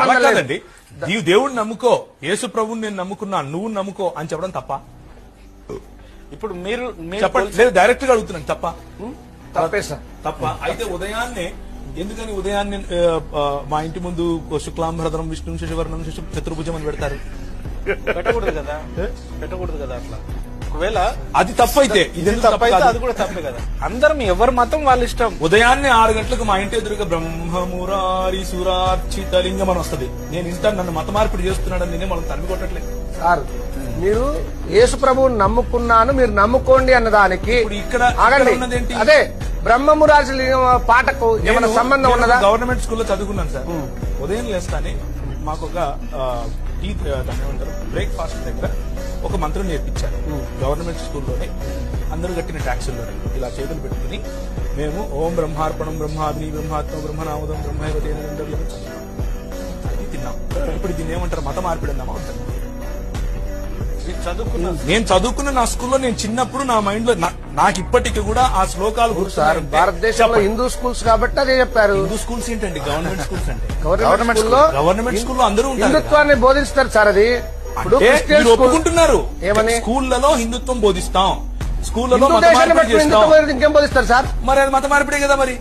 అలా కాదండి. నీవు దేవుడిని నమ్ముకో, యేసు ప్రభుని నేను నమ్ముకున్నా, నువ్వు నమ్ముకో అని చెప్పడం తప్ప? ఇప్పుడు మీరు చెప్పండి. లేదు, డైరెక్ట్ గా అడుగుతున్నాను. తప్ప? తప్పే సార్. తప్ప అయితే ఉదయాన్నే ఎందుకని ఉదయాన్నే మా ఇంటి ముందు శుక్లాంబరధరం విష్ణు శశివర్ణం చతుర్భుజం అని పెడతారు? పెట్టకూడదు కదా, పెట్టకూడదు కదా. అట్లా ఒకవేళ అది తప్పైతే ఇది తప్పైతే అది కూడా తప్పే కదా. అందరం ఎవరి మతం వాళ్ళ ఇష్టం. ఉదయాన్నే 6 గంటలకు మా ఇంటి ఎదురుగా బ్రహ్మమురారి సురార్చిత లింగం అని వస్తుంది. నేను ఇంటాను నన్ను మత మార్పిడి చేస్తున్నాడని నేనే మనం తన్ను కొట్టట్లేదు సార్. మీరు యేసు ప్రభువుని నమ్ముకున్నాను, మీరు నమ్ముకోండి అన్నదానికి ఇక్కడ ఆగండి. అదే బ్రహ్మమురాజు పాటకు ఏమైనా సంబంధం ఉన్నదా? గవర్నమెంట్ స్కూల్లో చదువుకున్నాను సార్. ఉదయం లేస్తానే మాకు ఒక టీ దాన్ని ఏమంటారు బ్రేక్ఫాస్ట్ దగ్గర ఒక మంత్రం నేర్పించారు గవర్నమెంట్ స్కూల్లోనే. అందరూ కట్టిన ట్యాక్సుల్లోనే ఇలా చేతులు పెట్టుకుని మేము ఓం బ్రహ్మార్పణం బ్రహ్మాగ్ని బ్రహ్మాత్మ బ్రహ్మనామదం బ్రహ్మైవతే అది తిన్నాం. ఇప్పుడు దీన్ని ఏమంటారు? మత మార్పిడి అన్నామా? నేను చదువుకున్న నా స్కూల్లో నేను చిన్నప్పుడు నా మైండ్ లో నాకు ఇప్పటికీ కూడా ఆ శ్లోకాలు గుర్తు. భారతదేశంలో హిందూ స్కూల్స్ కాబట్టి అదే చెప్పారు. హిందూ స్కూల్స్ ఏంటండి? గవర్నమెంట్ స్కూల్స్ అంటే గవర్నమెంట్ స్కూల్లో అందరూ హిందుత్వాన్ని బోధిస్తారు సార్. అది ఇప్పుడు ఒప్పుకుంటున్నారు. ఏమని? స్కూళ్లలో హిందుత్వం బోధిస్తాం, స్కూళ్లలో ఇంకేం బోధిస్తారు సార్? మరి అది మత మార్పిడే కదా మరి.